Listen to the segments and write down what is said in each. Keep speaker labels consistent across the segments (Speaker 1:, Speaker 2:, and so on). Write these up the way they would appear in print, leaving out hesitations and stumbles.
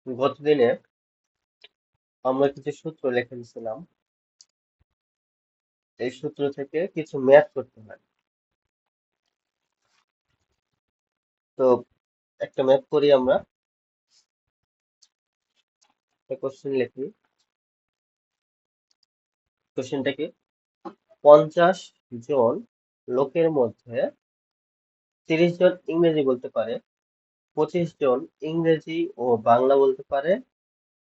Speaker 1: গতদিনে আমরা কিছু সূত্র লিখে দিয়েছিলাম। এই সূত্র থেকে কিছু ম্যাথ করতে হয়। তো একটা ম্যাথ করি আমরা। একটা কোশ্চেন লিখি। কোশ্চেনটা কি? 50 জন লোকের মধ্যে 30 জন ইংরেজি বলতে পারে, 25 জন ইংরেজি ও বাংলা বলতে পারে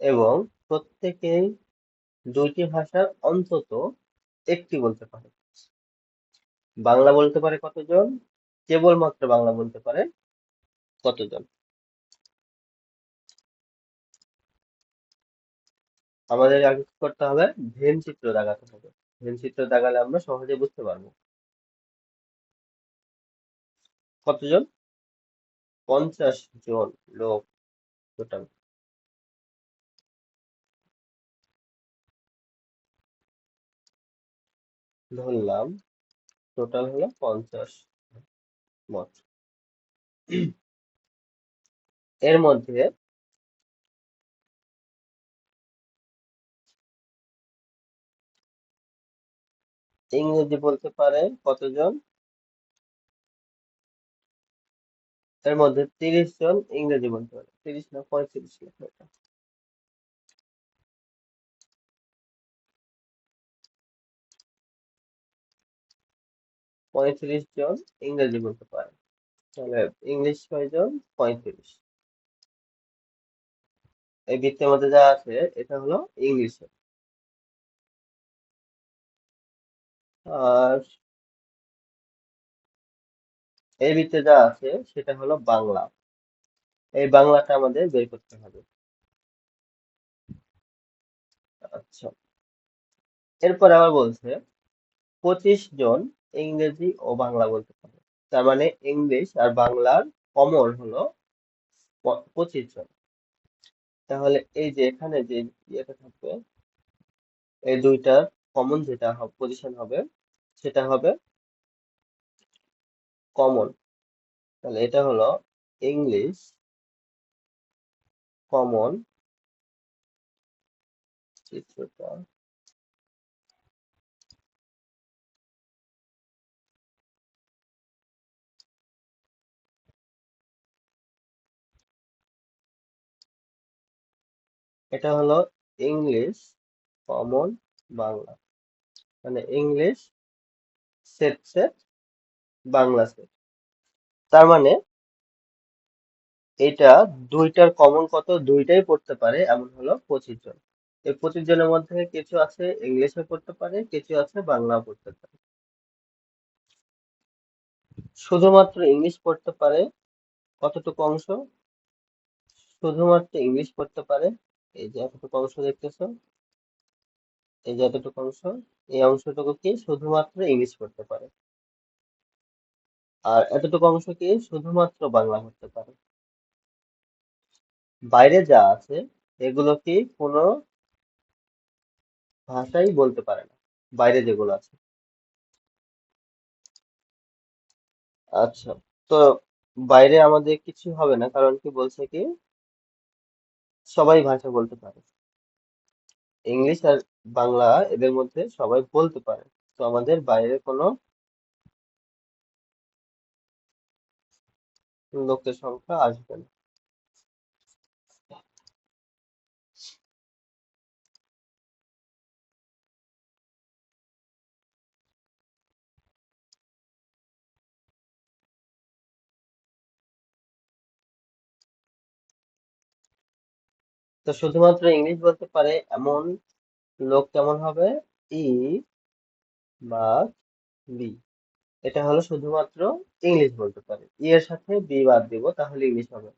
Speaker 1: এবং প্রত্যেকেই দুইটি ভাষার অন্তত একটি বলতে পারে। বাংলা বলতে পারে কতজন? কেবলমাত্র বাংলা বলতে পারে কতজন? আমাদের আগে কি করতে হবে? ভেন চিত্র দাগাতে হবে। ভেন চিত্র দাগালে আমরা সহজে বুঝতে পারবো কতজন। 50 জন লোক টোটাল। ধরলাম টোটাল হলো 50 মত। এর মধ্যে ইংরেজি বলতে পারে কতজন? এর মধ্যে 30 জন ইংরেজি বলতে পারে। 30 না 35 লেখা এটা। 35 জন ইংরেজি বলতে পারে। তাহলে ইংলিশ কয়জন? 35। এই বৃত্তের মধ্যে যা আছে এটা হলো ইংলিশে। আর এই বৃত্তে যা আছে সেটা হলো বাংলা। এই বাংলাটা আমাদের বের করতে হবে। আচ্ছা, এরপর আবার বলছে 25 জন ইংরেজি ও বাংলা বলতে পারে। তার মানে ইংলিশ আর বাংলার কমন হলো 25 জন। তাহলে এই যে এখানে যে ইয়েটা থাকবে, এই দুইটার কমন যেটা পজিশন হবে সেটা হবে কমন। তাহলে এটা হলো ইংলিশ কমন চিত্রটা। এটা হলো ইংলিশ কমন বাংলা, মানে English set set Bangla set. তার মানে এটা দুইটার কমন কত? দুইটাই পড়তে পারে এমন হলো 25 জন। এই 25 জনের মধ্যে কিছু আছে ইংলিশে পড়তে পারে, কিছু আছে বাংলাও পড়তে পারে। শুধুমাত্র ইংলিশ পড়তে পারে কতটুকু অংশ? শুধুমাত্র ইংলিশ পড়তে পারে এই যে এতটুকু অংশ দেখতেছো, এই যে এতটুকু অংশ, এই অংশটুকু কি শুধুমাত্র ইংলিশ পড়তে পারে। আর এতটুকু অংশ কি শুধুমাত্র বাংলা পড়তে পারে। বাইরে যা আছে এগুলো কি কোনো ভাষাই বলতে পারে না, বাইরে যেগুলো আছে। আচ্ছা, তো বাইরে আমাদের কিছু হবে না, কারণ কি বলছে কি সবাই ভাষা বলতে পারে। ইংলিশ আর বাংলা এদের মধ্যে সবাই বলতে পারে। তো আমাদের বাইরে কোনো লোকের সংখ্যা আসবে না। তো শুধুমাত্র ইংলিশ বলতে পারে এমন লোক কেমন হবে? ই বা বি। এটা হলো শুধুমাত্র ইংলিশ বলতে পারে। ই এর সাথে বি বাদ দিব তাহলে ইংলিশ হবে।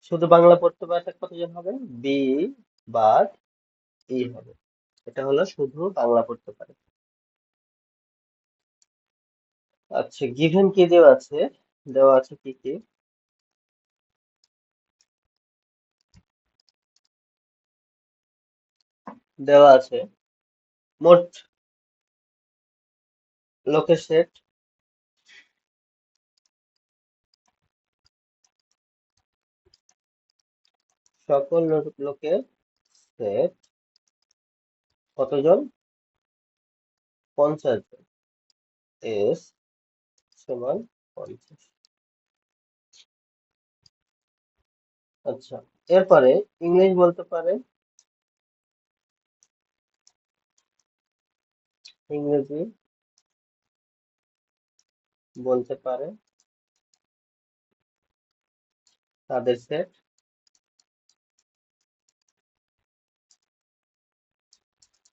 Speaker 1: শুধু বাংলা পড়তে পারে কতজন হবে? বি বাদ ই হবে। এটা হলো শুধু বাংলা পড়তে পারে। আচ্ছা, গিভেন কি দেওয়া আছে? দেওয়া আছে কি কি? দেওয়া আছে মোট লোকের সেট, সকল লোকের সেট কতজন? 50 জন। এস সমান 50। আচ্ছা, এরপরে ইংলিশ বলতে পারে, ইংরেজি বলতে পারে তাদের সেট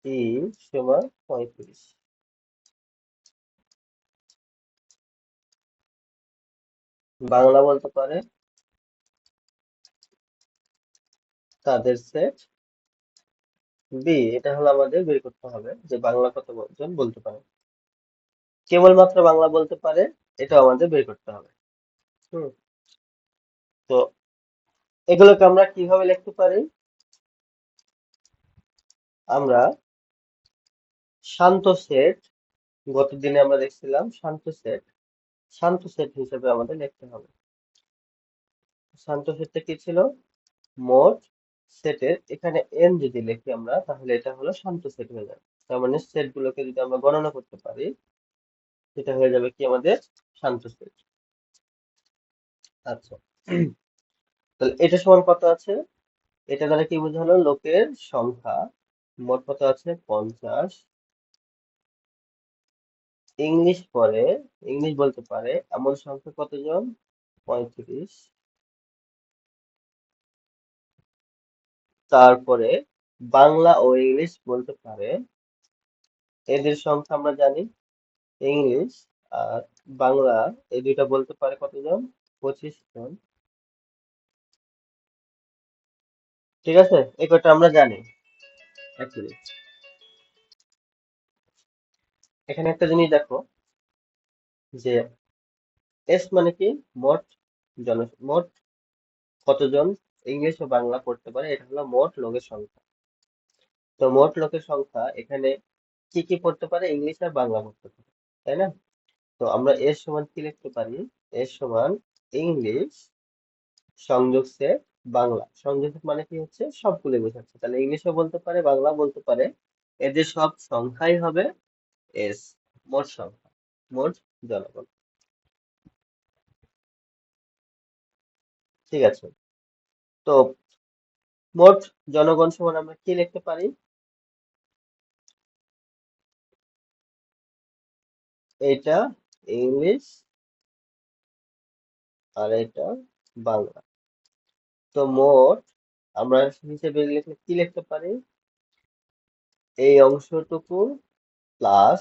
Speaker 1: ই সমান 35। বাংলা বলতে পারে তাদের সেট বি। এটা হলো আমাদের বের করতে হবে যে বাংলা কতজন বলতে পারে। কেবলমাত্র বাংলা বলতে পারে, এটা আমাদের বের করতে হবে। হুম। তো এগুলোকে আমরা কিভাবে লিখতে পারি? আমরা শান্ত সেট, গতদিনে আমরা দেখছিলাম শান্ত সেট, শান্ত সেট হিসেবে আমাদের লিখতে হবে। শান্ত সেটটা কি ছিল? মোট সেটের এখানে এন যদি লিখি আমরা, তাহলে এটা হলো শান্ত সেট হয়ে যাবে। তার মানে সেট গুলোকে যদি আমরা গণনা করতে পারি, সেটা হয়ে যাবে কি আমাদের শান্ত সেট। আচ্ছা, তাহলে এটা সমান কত আছে? এটা দ্বারা কি বোঝালো? লোকের সংখ্যা মোট কত আছে? 50। ইংলিশ পরে, ইংলিশ বলতে পারে এমন সংখ্যা কতজন? 35। তারপরে বাংলা ও ইংলিশ বলতে পারে, এদের সংখ্যা আমরা জানি, ইংলিশ আর বাংলা এই দুইটা বলতে পারে কতজন? 25 জন। ঠিক আছে, এই কটা আমরা জানি। এক মিনিট, এখানে একটা জিনিস দেখো যে এস মানে কি? মোট মোট কতজন ইংলিশ ও বাংলা পড়তে পারে, এটা হলো মোট লোকের সংখ্যা। তো মোট লোকের সংখ্যা এখানে কি কি পড়তে পারে? ইংলিশ আর বাংলা পড়তে পারে, তাই না? তো আমরা এর সমান কি লিখতে পারি? এর সমান ইংলিশ সংযোগ সেট বাংলা। সংযোগ set মানে কি হচ্ছে? সবগুলো বোঝাচ্ছে। তাহলে ইংলিশও বলতে পারে, বাংলা বলতে পারে, এদের সব সংখ্যাই হবে এস, মোট সংখ্যা, মোট জনগণ। ঠিক আছে, তো মোট জনগণ সমান আমরা কি লিখতে পারি? এইটা ইংলিশ আর এটা বাংলা। তো মোট আমরা হিসেবে লিখলে কি লিখতে পারি? এই অংশটুকু প্লাস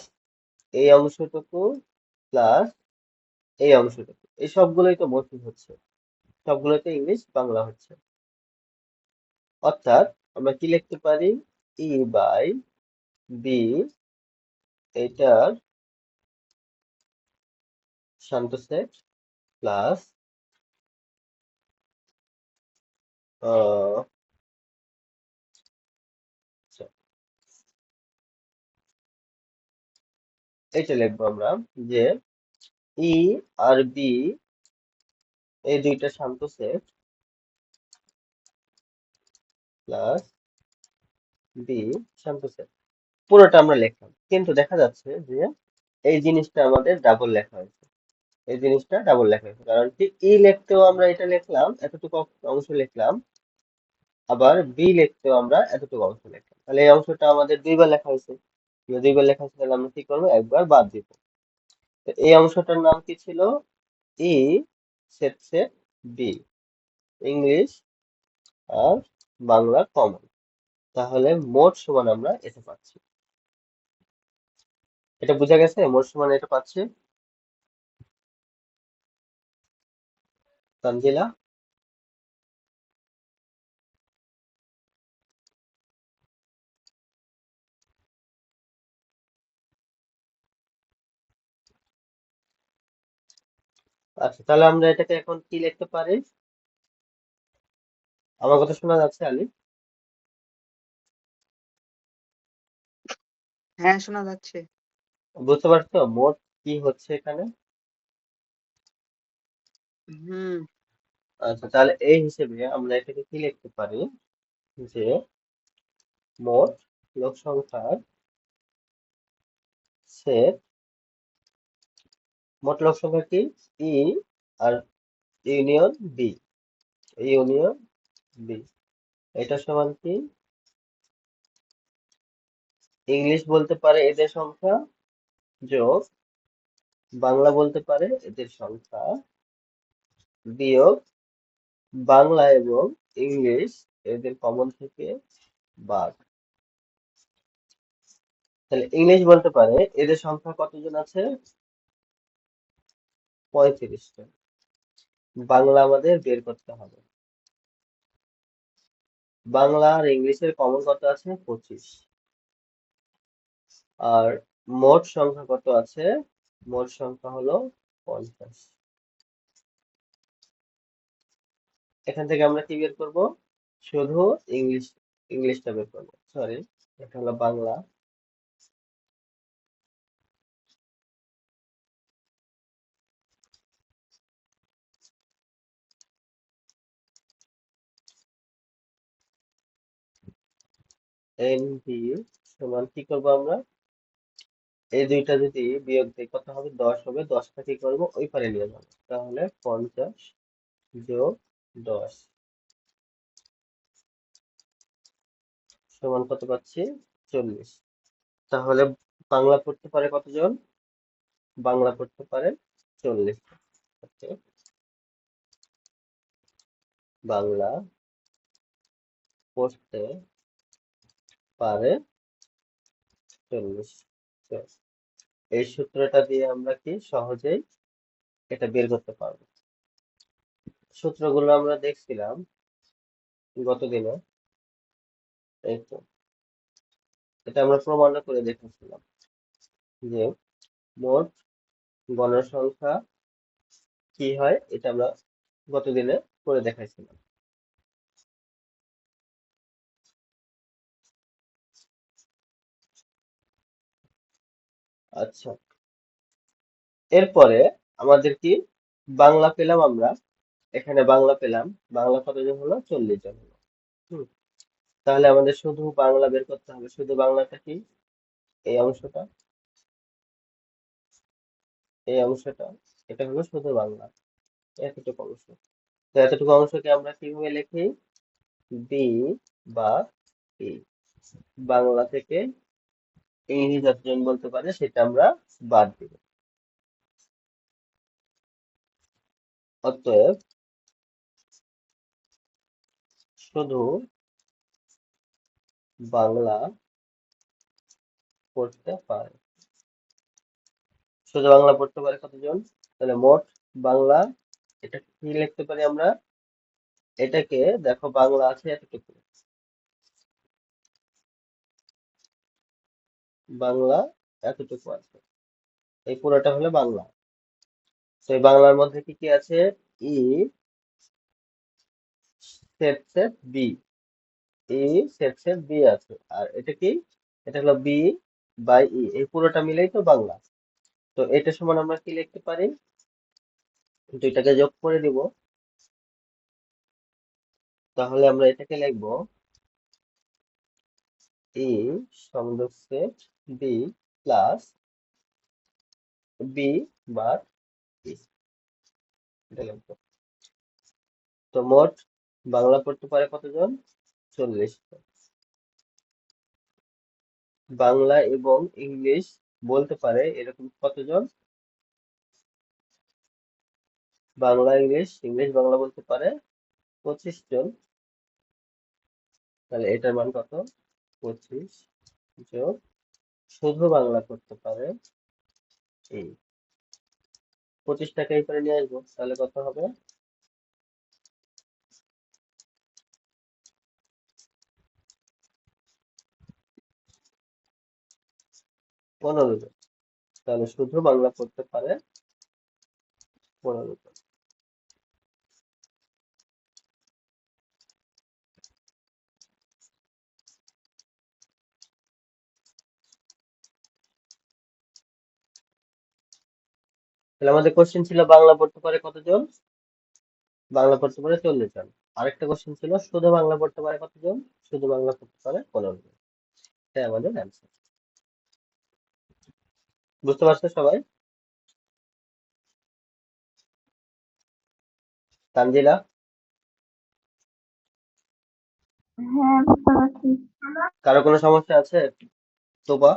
Speaker 1: এই অংশটুকু প্লাস এই অংশটুকু, এই সবগুলোই তো মোটই হচ্ছে, সবগুলোতে ইংলিশ বাংলা হচ্ছে। অর্থাৎ আমরা কি লিখতে পারি? ই বাই বি, এটার শান্ত সেট প্লাস এটা লিখবো আমরা যে ই আর বি এই দুইটা শান্ত সেট প্লাস বি শান্ত সেট। পুরোটা আমরা লিখলাম, কিন্তু দেখা যাচ্ছে যে এই জিনিসটা আমাদের ডাবল লেখা হয়েছে। এই জিনিসটা ডাবল লেখা হয়েছে কারণ কি? ই লিখতেও আমরা এটা লিখলাম, এতটুকু অংশ লিখলাম, আবার বি লিখতেও আমরা এতটুকু অংশ লিখলাম। তাহলে এই অংশটা আমাদের দুইবার লেখা হয়েছে। যদি দুইবার লেখা হয়েছে তাহলে আমরা কি করবো? একবার বাদ দিব। তো এই অংশটার নাম কি ছিল? ই সেট সেট বি, ইংলিশ আর বাংলা কমন। তাহলে মোট সমান আমরা এটা পাচ্ছি। এটা বোঝা গেছে? মোট সমান এটা পাচ্ছি। তানজিলা? আচ্ছা, তাহলে আমরা এটাকে এখন কি লিখতে পারি? আমার কথা শোনা যাচ্ছে আলি?
Speaker 2: হ্যাঁ, শোনা যাচ্ছে।
Speaker 1: বুঝতে পারছো মোট কি হচ্ছে এখানে?
Speaker 2: হুম।
Speaker 1: আচ্ছা, তাহলে এই হিসেবে আমরা এটাকে কি লিখতে পারি যে মোট লোক সংখ্যার সেট, মোট লোক সংখ্যা কি ই আর ইউনিয়ন বি, ইউনিয়ন বি, এটা সমান কি ইংলিশ বলতে পারে এদের সংখ্যা যোগ বাংলা বলতে পারে এদের সংখ্যা বিয়োগ বাংলা এবং ইংলিশ এদের কমন থেকে বাদ। তাহলে ইংলিশ বলতে পারে এদের সংখ্যা কতজন আছে, 35 জন। বাংলা আমাদের বের করতে হবে, বাংলা আর ইংলিশের কমন কত আছে 25, আর মোট সংখ্যা কত আছে, মোট সংখ্যা হলো 50। এখান থেকে আমরা কি বের করব, শুধু ইংলিশ, ইংলিশটা বের করবো, সরি, এটা হলো বাংলা, এন ভি সমান কি করবো আমরা, এই দুইটা যদি বিয়োগ দিই কত হবে, 10 হবে, 10টা কি করবো ওই পারে নিয়ে যাবো, তাহলে 50 যোগ 10 সমান কত পাচ্ছি, 40। তাহলে বাংলা পড়তে পারে কতজন, বাংলা পড়তে পারে 40। ওকে, বাংলা পড়তে পারে 40। তো এই সূত্রটা দিয়ে আমরা কি সহজেই এটা বের করতে পারবো। সূত্রগুলো আমরা দেখছিলাম গত দিনে, এই তো এটা আমরা প্রমাণ করে দেখেছিলাম যে মোট গণসংখ্যা কি হয়, এটা আমরা গত দিনে করে দেখাইছিলাম। আচ্ছা, এরপরে আমাদের কি বাংলা পেলাম আমরা, এখানে বাংলা পেলাম, বাংলা কতজন হলো, 40 জন হলো। হুম, তাহলে আমাদের শুধু বাংলা বের করতে হবে, শুধু বাংলাটা কি এই অংশটা, এই অংশটা, এটা হলো শুধু বাংলা, এতটুকু অংশ। তো এতটুকু অংশকে আমরা কিভাবে লিখি, বি বা ই, বাংলা থেকে ইংরেজি যতজন বলতে পারে সেটা আমরা বাদ দিব। অতএব শুধু বাংলা পড়তে পারে, শুধু বাংলা পড়তে পারে কতজন, তাহলে মোট বাংলা, এটা কি লিখতে পারি আমরা, এটাকে দেখো বাংলা আছে এতটুকু, বাংলা এতটুকু আছে, এই পুরোটা হলো বাংলা। তো এই বাংলার মধ্যে কি কি আছে, ই সেট সেট বি, ই সেট সেট বি আছে, আর এটা কি, এটা হলো বি বাই ই, এই পুরোটা মিলেই তো বাংলা। তো এটা সমান আমরা কি লিখতে পারি, দুইটাকে যোগ করে দিব, তাহলে আমরা এটাকে লিখবো ই সংযোগ set B plus B bar E, এটা লিখবো। তো মোট বাংলা পড়তে পারে কতজন, 40 জন। বাংলা এবং ইংলিশ বলতে পারে এরকম কতজন, বাংলা ইংলিশ, ইংলিশ বাংলা বলতে পারে 25 জন। তাহলে এটার মান কত, 25 যোগ শুধু বাংলা করতে পারে এই, 25টাকে এই করে নিয়ে আসবো, তাহলে কত হবে, 15 জন। তাহলে শুধু বাংলা পড়তে পারে 15 জন। তাহলে আমাদের কোশ্চেন ছিল বাংলা পড়তে পারে কতজন, বাংলা পড়তে পারে 40 জন। আরেকটা কোশ্চেন ছিল শুধু বাংলা পড়তে পারে কতজন? শুধু বাংলা পড়তে পারে 15 জন। এটাই আমাদের অ্যান্সার। বুঝতে পারছো সবাই? তানজিলা?
Speaker 2: হ্যাঁ, বুঝতে পারছি।
Speaker 1: কারো কোনো সমস্যা আছে? তোবা?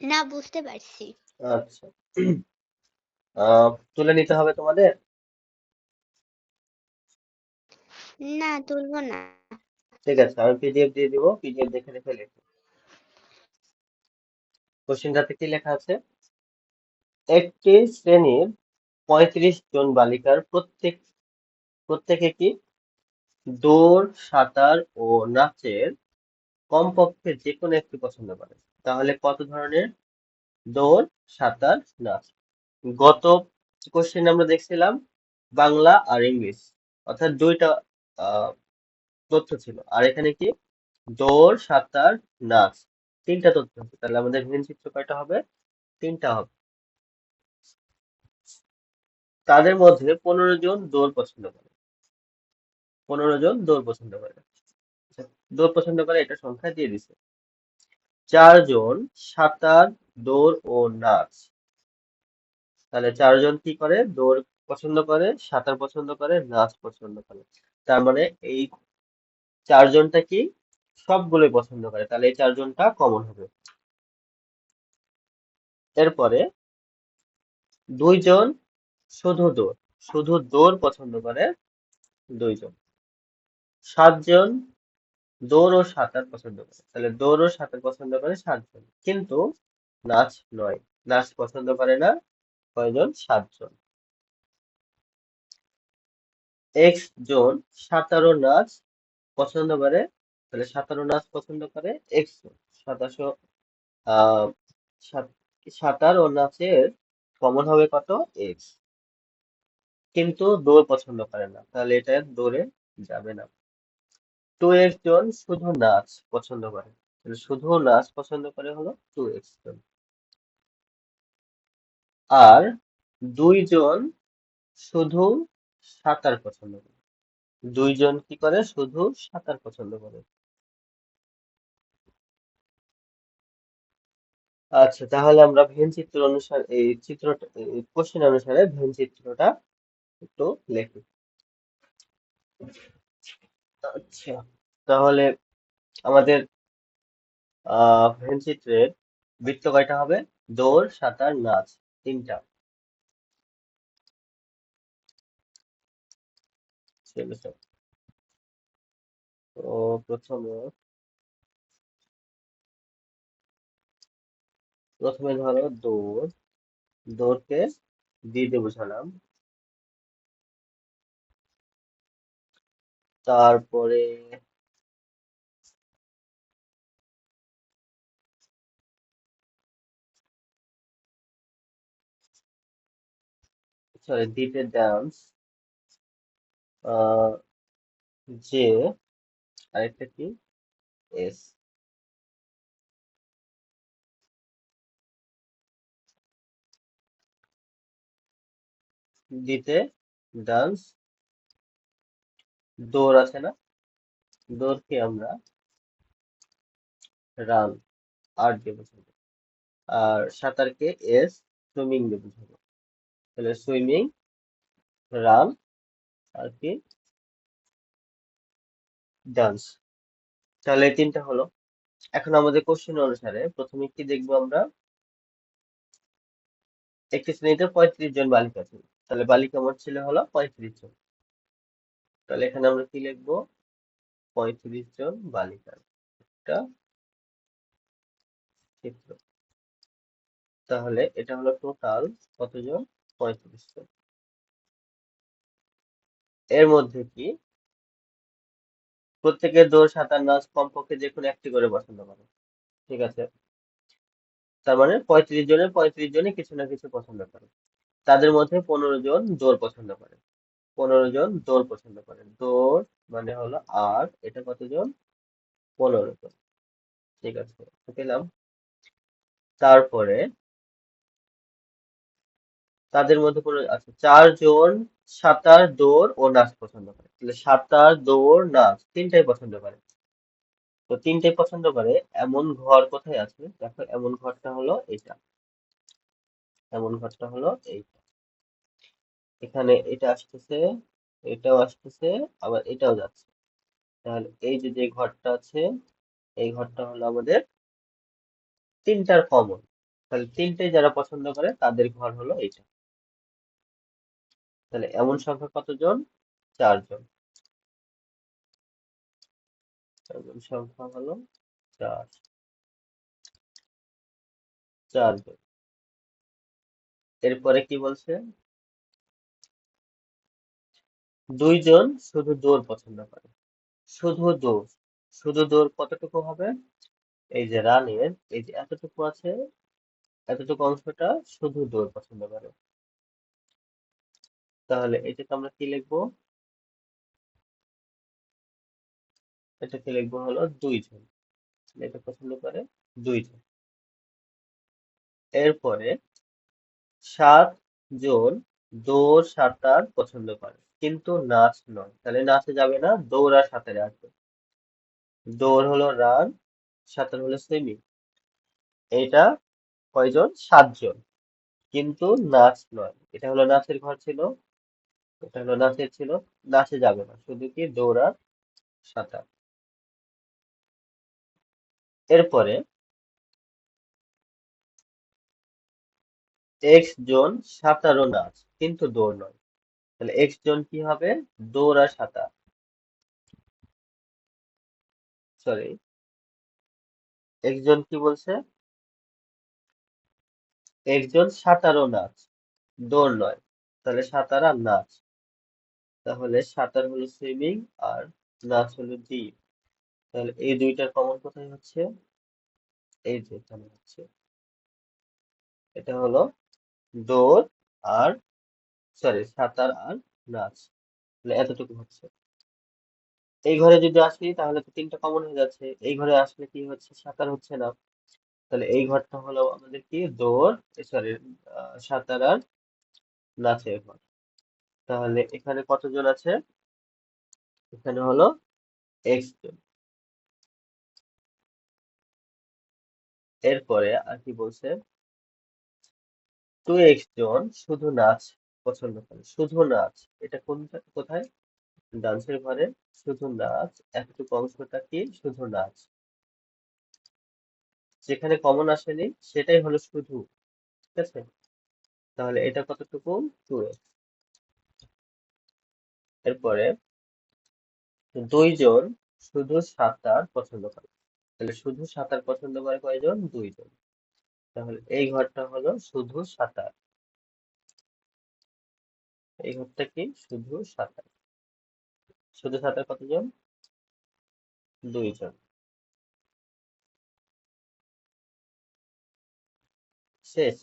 Speaker 3: না, বুঝতে পারছি।
Speaker 1: আচ্ছা। তুলে নিতে হবে তোমাদের।
Speaker 3: না, তুলবো না।
Speaker 1: ঠিক আছে, আমি পিডিএফ দিয়ে দিব, পিডিএফ দেখে দেখে লিখো। কোশ্চেনটাতে কি লেখা আছে? একটি শ্রেণীর 35 জন বালিকার প্রত্যেকে কি দৌড়, সাঁতার ও নাচের কমপক্ষে যে কোনো একটি পছন্দ করে। তাহলে কত ধরনের দৌড়, সাঁতার, নাচ? গত কোশ্চেন আমরা দেখছিলাম বাংলা আর ইংলিশ, অর্থাৎ দুইটা আহ, তথ্য ছিল। আর এখানে কি দৌড়, সাঁতার, নাচ, তিনটা তথ্য আছে। তাহলে আমাদের ভিন্ন চিত্র কয়টা হবে? তিনটা হবে। তাদের মধ্যে 15 জন দৌড় পছন্দ করে। 15 জন দৌড় পছন্দ করে। আচ্ছা, দৌড় পছন্দ করে এটা সংখ্যা দিয়ে দিছে। 4 জন সাঁতার, দৌড় ও নাচ। তাহলে 4 জন কি করে? দৌড় পছন্দ করে, সাঁতার পছন্দ করে, নাচ পছন্দ করে। তার মানে এই 4 জনটা কি সবগুলোই পছন্দ করে, তাহলে এই 4 জনটা কমন হবে। এরপরে 2 জন শুধু দৌড় পছন্দ করে, 2 জন। 7 জন দৌড় ও সাঁতার পছন্দ করে, তাহলে দৌড় ও সাঁতার পছন্দ করে 7 জন, কিন্তু নাচ নয়, নাচ পছন্দ করে না। কয়জন? 7 জন। X জন সাঁতার ও নাচ পছন্দ করে, তাহলে সাঁতার ও নাচ পছন্দ করে X জন। 27 আহ সাঁতার ও নাচের কমন হবে কত? X। কিন্তু দৌড় পছন্দ করে না, তাহলে এটা দৌড়ে যাবে না। 2X জন শুধু নাচ পছন্দ করে, তাহলে শুধু নাচ পছন্দ করে হলো 2X জন। আর 2 জন শুধু সাঁতার পছন্দ করে। 2 জন কি করে? শুধু সাঁতার পছন্দ করে। আচ্ছা, তাহলে আমরা ভেন চিত্র অনুসারে এই চিত্রটা, কোশ্চেন অনুসারে ভেন চিত্রটা একটু লিখি। আচ্ছা, তাহলে আমাদের ভেন চিত্রের বৃত্ত কয়টা হবে? দৌড়, সাঁতার, নাচ, তিনটা। ঠিক আছে। তো প্রথমে ধরো দৌড়, দৌড়কে দিয়ে বোঝালাম। তারপরে সরি, দিতে ডান্স, আহ যে, আরেকটা কি? এস। দিতে ডান্স, দৌড় আছে না, দৌড়কে আমরা রান, আর দিয়ে বোঝাবো। আর সাঁতারকে এস, সুইমিং দিয়ে বোঝাবো। তাহলে সুইমিং, রান, আর কি? ডান্স। তাহলে এই তিনটা হলো। এখন আমাদের কোশ্চেন অনুসারে প্রথমে কি দেখবো আমরা? একটি শ্রেণীতে 35 জন বালিকা ছিল, তাহলে বালিকা মোট ছিল হলো 35 জন। তাহলে এখানে আমরা কি লিখবো? 35 জন বালিকার একটা চিত্র। তাহলে এটা হলো টোটাল কতজন? 35 জন। এর মধ্যে কি প্রত্যেকের দৌড়, সাঁতার, নাচ কমপক্ষে যে কোনো একটি করে পছন্দ করে। ঠিক আছে, তার মানে 35 জনের 35 জনই কিছু না কিছু পছন্দ করে। তাদের মধ্যে 15 জন দৌড় পছন্দ করে। 15 জন দৌড় পছন্দ করে। দৌড় মানে হলো আর এটা কতজন? 15 জন। ঠিক আছে, তো পেলাম। তারপরে তাদের মধ্যে কোনো আচ্ছা 4 জন সাঁতার, দৌড় ও নাচ পছন্দ করে। তাহলে সাঁতার, দৌড়, নাচ তিনটাই পছন্দ করে। তো তিনটাই পছন্দ করে এমন ঘর কোথায় আছে? দেখো এমন ঘরটা হলো এইটা। এমন ঘরটা হলো এইটা। এখানে এটা আসতেছে, এটাও আসতেছে, আবার এটাও যাচ্ছে। তাহলে এই যে যে ঘরটা আছে, এই ঘরটা হলো আমাদের তিনটার কমন। তাহলে তিনটাই যারা পছন্দ করে তাদের ঘর হলো এইটা। তাহলে এমন সংখ্যা কতজন? 4 জন। এমন সংখ্যা হলো 4, 4 জন। এরপরে কি বলছে? 2 জন শুধু দৌড় পছন্দ করে। শুধু দৌড়, শুধু দৌড় কতটুকু হবে? এই যে রানের এই যে এতটুকু আছে, এতটুকু অংশটা শুধু দৌড় পছন্দ করে। তাহলে এটাকে আমরা কি লিখবো? এটাকে লিখবো হলো 2 জন। এটা পছন্দ করে 2 জন। এরপরে 7 জন দৌড় সাঁতার পছন্দ করে কিন্তু নাচ নয়। তাহলে নাচে যাবে না, দৌড় আর সাঁতারে আসবে। দৌড় হলো রান, সাঁতার হলো সুইমিং। এটা কয়জন? 7 জন। কিন্তু নাচ নয়। এটা হলো নাচের ঘর ছিল, এটা হলো নাচের ছিল। নাচে যাবে না, শুধু কি দৌড় আর সাঁতার। এরপরে X জন সাঁতার ও নাচ কিন্তু দৌড় নয়। তাহলে X জন কি হবে? দৌড় আর সাঁতার। সরি, X জন কি বলছে? X জন সাঁতার ও নাচ, দৌড় নয়। তাহলে সাঁতার আর নাচ। তাহলে সাঁতার হলো সুইমিং আর নাচ হলো ডিপ। তাহলে এই দুইটার কমন কোথায় হচ্ছে? এই যে এখানে হচ্ছে। এটা হলো দৌড় আর সরি সাঁতার আর নাচ। তাহলে এতটুকু হচ্ছে। এই ঘরে যদি আসি তাহলে তো তিনটা কমন হয়ে যাচ্ছে। এই ঘরে আসলে কি হচ্ছে? সাঁতার হচ্ছে না। তাহলে এই ঘরটা হলো আমাদের কি দৌড় সরি সাঁতার আর নাচের ঘর। তাহলে এখানে কতজন আছে? এখানে হলো X জন। এরপরে আর কি বলছে? 2X জন শুধু নাচ পছন্দ করে। শুধু নাচ, এটা কোথায়? ডান্সের ঘরে। শুধু নাচ, এতটুকু অংশটা কি? শুধু নাচ। যেখানে কমন আসেনি সেটাই হলো শুধু। ঠিক আছে? তাহলে এটা কতটুকু? 2X। এরপরে 2 জন শুধু সাঁতার পছন্দ করে। তাহলে শুধু সাঁতার পছন্দ করে কয়জন? 2 জন। তাহলে এই ঘরটা হলো শুধু সাঁতার। এই ঘরটা কি? শুধু সাঁতার। শুধু সাঁতার কতজন? 2 জন। শেষ।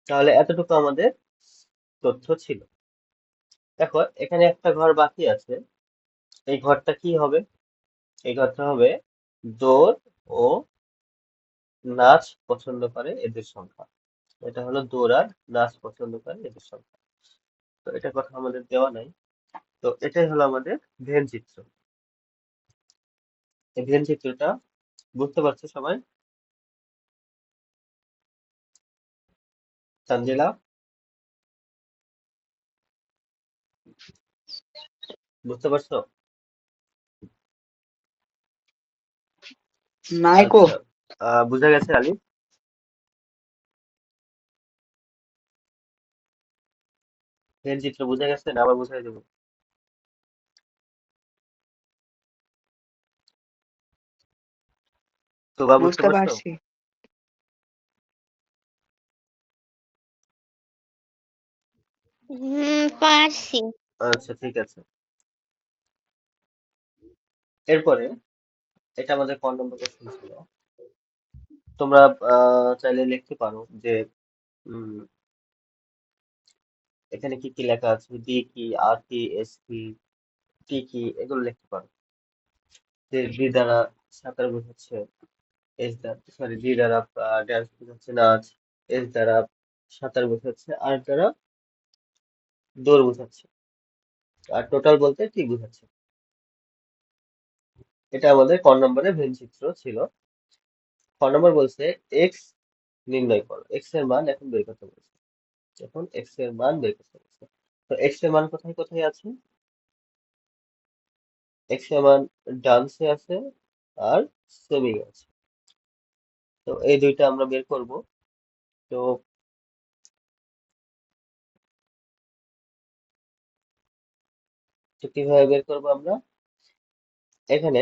Speaker 1: তাহলে এতটুকু আমাদের তথ্য ছিল। দেখো এখানে একটা ঘর বাকি আছে। এই ঘরটা কি হবে? এই ঘরটা হবে দৌড় ও নাচ পছন্দ করে এদের সংখ্যা। এটা হলো দৌড় আর নাচ পছন্দ করে এদের সংখ্যা। তো এটা কথা আমাদের দেওয়া নাই। তো এটাই হলো আমাদের ভেন চিত্র। এই ভেন চিত্রটা বুঝতে পারছো সবাই? তানজিলা, বুঝতে পারছো?
Speaker 4: নাইকো।
Speaker 1: আচ্ছা, বুঝা গেছে আলী? ভেন চিত্র বুঝা গেছে না আবার বুঝাই দেবো? তো বা বুঝতে
Speaker 4: বুঝতে
Speaker 1: পারছো?
Speaker 4: পারছি।
Speaker 3: পারছি।
Speaker 1: আচ্ছা ঠিক আছে। এরপরে এটা আমাদের ক নম্বর কোশ্চেন ছিল। তোমরা চাইলে লিখতে পারো যে উম, এখানে কি কি লেখা আছে, ডি কি, আর কি, এস কি, টি কি, এগুলো লিখতে পারো। যে ডি দ্বারা সাঁতার বোঝাচ্ছে, এস দ্বারা সরি ডি দ্বারা ড্যান্স বোঝাচ্ছে নাচ, এস দ্বারা সাঁতার বোঝাচ্ছে, আর দ্বারা দৌড় বোঝাচ্ছে, আর টোটাল বলতে টি বোঝাচ্ছে। এটা আমাদের ক নম্বরের ভেনচিত্র ছিল। খ নম্বর বলছে এক্স নির্ণয় করো, এক্স এর মান এখন বের করতে বলছে। এখন এক্স এর মান বের করতে বলছে। তো এক্স এর মান কোথায় কোথায় আছে? এক্স এর মান ডান্সে আছে আর সুইমিং আছে। তো এই দুইটা আমরা বের করব। তো তো কিভাবে বের করবো আমরা? এখানে